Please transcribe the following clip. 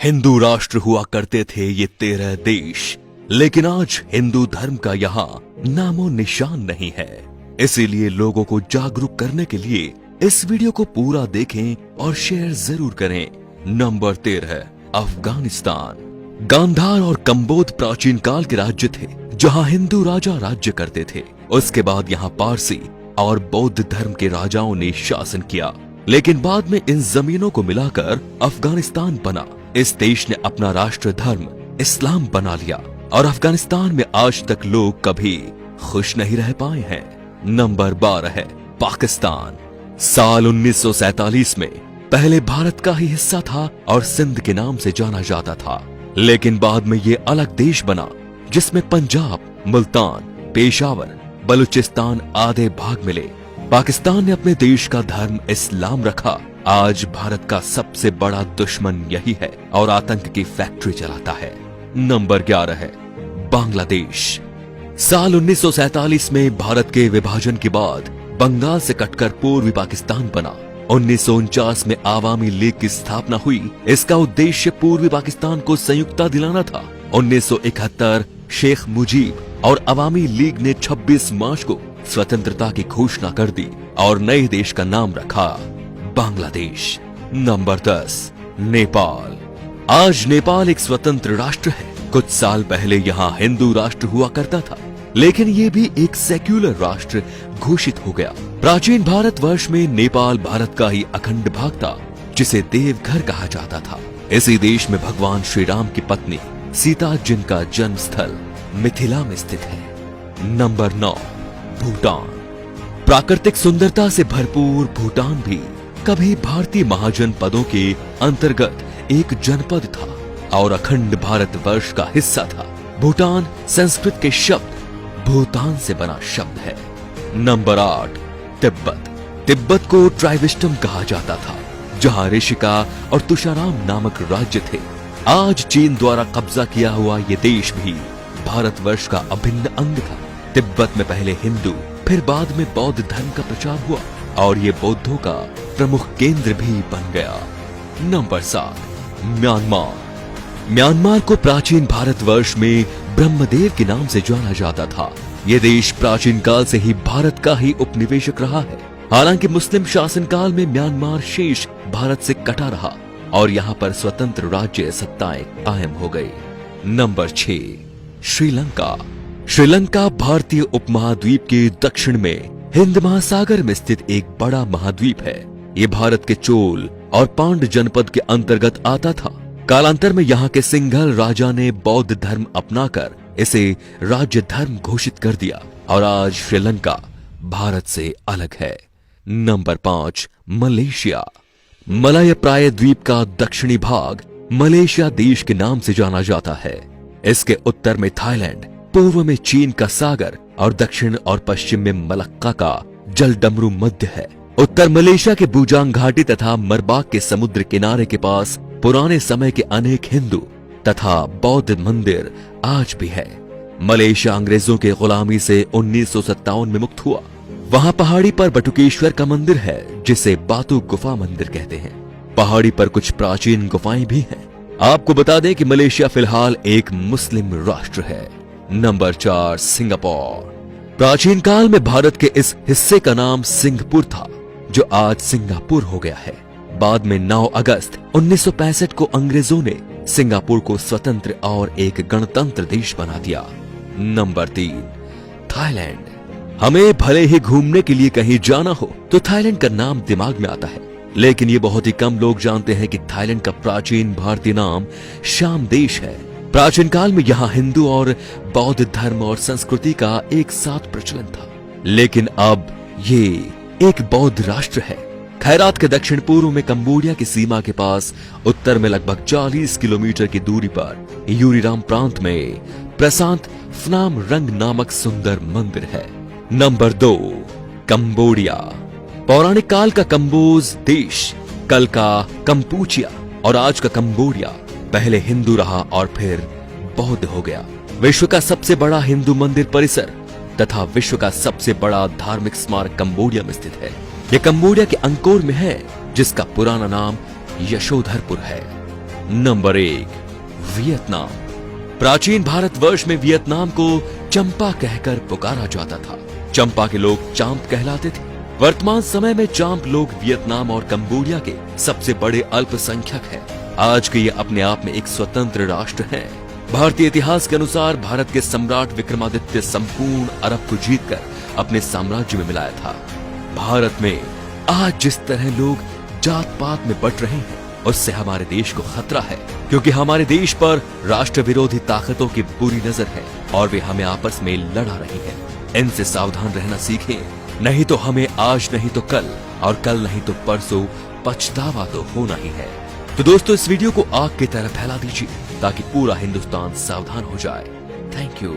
हिंदू राष्ट्र हुआ करते थे ये 13 देश, लेकिन आज हिंदू धर्म का यहाँ नामो निशान नहीं है। इसीलिए लोगों को जागरूक करने के लिए इस वीडियो को पूरा देखें और शेयर जरूर करें। नंबर 13, अफगानिस्तान। गांधार और कंबोध प्राचीन काल के राज्य थे जहाँ हिंदू राजा राज्य करते थे। उसके बाद यहाँ पारसी और बौद्ध धर्म के राजाओं ने शासन किया, लेकिन बाद में इन जमीनों को मिलाकर अफगानिस्तान बना। इस देश ने अपना राष्ट्र धर्म इस्लाम बना लिया और अफगानिस्तान में आज तक लोग कभी खुश नहीं रह पाए हैं। नंबर 12 है पाकिस्तान। साल 1947 में पहले भारत का ही हिस्सा था और सिंध के नाम से जाना जाता था, लेकिन बाद में ये अलग देश बना जिसमें पंजाब, मुल्तान, पेशावर, बलूचिस्तान आदि भाग मिले। पाकिस्तान ने अपने देश का धर्म इस्लाम रखा। आज भारत का सबसे बड़ा दुश्मन यही है और आतंक की फैक्ट्री चलाता है। नंबर 11 है बांग्लादेश। साल 1947 में भारत के विभाजन के बाद बंगाल से कटकर पूर्वी पाकिस्तान बना। 1949 में आवामी लीग की स्थापना हुई। इसका उद्देश्य पूर्वी पाकिस्तान को संयुक्ता दिलाना था। 1971 शेख मुजीब और अवामी लीग ने 26 मार्च को स्वतंत्रता की घोषणा कर दी और नए देश का नाम रखा बांग्लादेश। नंबर 10, नेपाल। आज नेपाल एक स्वतंत्र राष्ट्र है। कुछ साल पहले यहाँ हिंदू राष्ट्र हुआ करता था, लेकिन ये भी एक सेक्युलर राष्ट्र घोषित हो गया। प्राचीन भारतवर्ष में नेपाल भारत का ही अखंड भाग था, जिसे देवघर कहा जाता था। इसी देश में भगवान श्री राम की पत्नी सीता, जिनका जन्म स्थल मिथिला में स्थित है। नंबर 9, भूटान। प्राकृतिक सुंदरता से भरपूर भूटान भी कभी भारतीय महाजनपदों के अंतर्गत एक जनपद था और अखंड भारतवर्ष का हिस्सा था। भूटान संस्कृत के शब्द भूतान से बना शब्द है। नंबर 8, तिब्बत। तिब्बत को ट्राइविस्टम कहा जाता था, जहां ऋषिका और तुषाराम नामक राज्य थे। आज चीन द्वारा कब्जा किया हुआ ये देश भी भारतवर्ष का अभिन्न अंग था। तिब्बत में पहले हिंदू फिर बाद में बौद्ध धर्म का प्रचार हुआ और ये बौद्धों का प्रमुख केंद्र भी बन गया। Number 7, Myanmar. म्यांमार को प्राचीन भारतवर्ष में ब्रह्मदेव के नाम से जाना जाता था। ये देश प्राचीन काल से ही भारत का ही उपनिवेशक रहा है। हालांकि मुस्लिम शासनकाल में म्यांमार शेष भारत से कटा रहा और यहाँ पर स्वतंत्र राज्य सत्ताएं कायम हो गई। नंबर 6, श्रीलंका। श्रीलंका भारतीय उपमहाद्वीप के दक्षिण में हिंद महासागर में स्थित एक बड़ा महाद्वीप है। ये भारत के चोल और पांड जनपद के अंतर्गत आता था। कालांतर में यहाँ के सिंघल राजा ने बौद्ध धर्म अपनाकर इसे राज्य धर्म घोषित कर दिया और आज श्रीलंका भारत से अलग है। Number 5, Malaysia. मलय प्राय द्वीप का दक्षिणी भाग मलेशिया देश के नाम से जाना जाता है। इसके उत्तर में थाईलैंड, पूर्व में चीन का सागर और दक्षिण और पश्चिम में मलक्का का जलडमरू मध्य है। उत्तर मलेशिया के बूजांग घाटी तथा मरबाक के समुद्र किनारे के पास पुराने समय के अनेक हिंदू तथा बौद्ध मंदिर आज भी है। मलेशिया अंग्रेजों के गुलामी से 1957 में मुक्त हुआ। वहां पहाड़ी पर बटुकेश्वर का मंदिर है, जिसे बातू गुफा मंदिर कहते हैं। पहाड़ी पर कुछ प्राचीन गुफाएं भी हैं। आपको बता दें कि मलेशिया फिलहाल एक मुस्लिम राष्ट्र है। Number 4, Singapore. प्राचीन काल में भारत के इस हिस्से का नाम सिंहपुर था, जो आज सिंगापुर हो गया है। बाद में 9 अगस्त 1965 को अंग्रेजों ने सिंगापुर को स्वतंत्र और एक गणतंत्र देश बना दिया। Number 3, Thailand. हमें भले ही घूमने के लिए कहीं जाना हो तो थाईलैंड का नाम दिमाग में आता है, लेकिन ये बहुत ही कम लोग जानते हैं कि थाईलैंड का प्राचीन भारतीय नाम श्याम देश है। प्राचीन काल में यहाँ हिंदू और बौद्ध धर्म और संस्कृति का एक साथ प्रचलन था, लेकिन अब ये एक बौद्ध राष्ट्र है। खैरात के दक्षिण पूर्व में कंबोडिया की सीमा के पास उत्तर में लगभग 40 किलोमीटर की दूरी पर यूरीराम प्रांत में प्रशांत फनाम रंग नामक सुंदर मंदिर है। Number 2, Cambodia. पौराणिक काल का कंबोज देश, कल का कंपूचिया और आज का कंबोडिया पहले हिंदू रहा और फिर बौद्ध हो गया। विश्व का सबसे बड़ा हिंदू मंदिर परिसर तथा विश्व का सबसे बड़ा धार्मिक स्मारक कंबोडिया में स्थित है। यह कंबोडिया के अंकोर में है, जिसका पुराना नाम यशोधरपुर है। Number 1, Vietnam. प्राचीन भारतवर्ष में वियतनाम को चंपा कहकर पुकारा जाता था। चंपा के लोग चांप कहलाते थे। वर्तमान समय में चांप लोग वियतनाम और कंबोडिया के सबसे बड़े अल्पसंख्यक हैं। आज के ये अपने आप में एक स्वतंत्र राष्ट्र है। भारतीय इतिहास के अनुसार भारत के सम्राट विक्रमादित्य संपूर्ण अरब को जीतकर अपने साम्राज्य में मिलाया था। भारत में आज जिस तरह लोग जात पात में बट रहे हैं, उससे हमारे देश को खतरा है, क्योंकि हमारे देश पर राष्ट्र विरोधी ताकतों की बुरी नजर है और वे हमें आपस में लड़ा रही हैं। इनसे सावधान रहना सीखें, नहीं तो हमें आज नहीं तो कल और कल नहीं तो परसों पछतावा तो होना ही है। तो दोस्तों, इस वीडियो को आग की तरह फैला दीजिए ताकि पूरा हिंदुस्तान सावधान हो जाए। Thank you.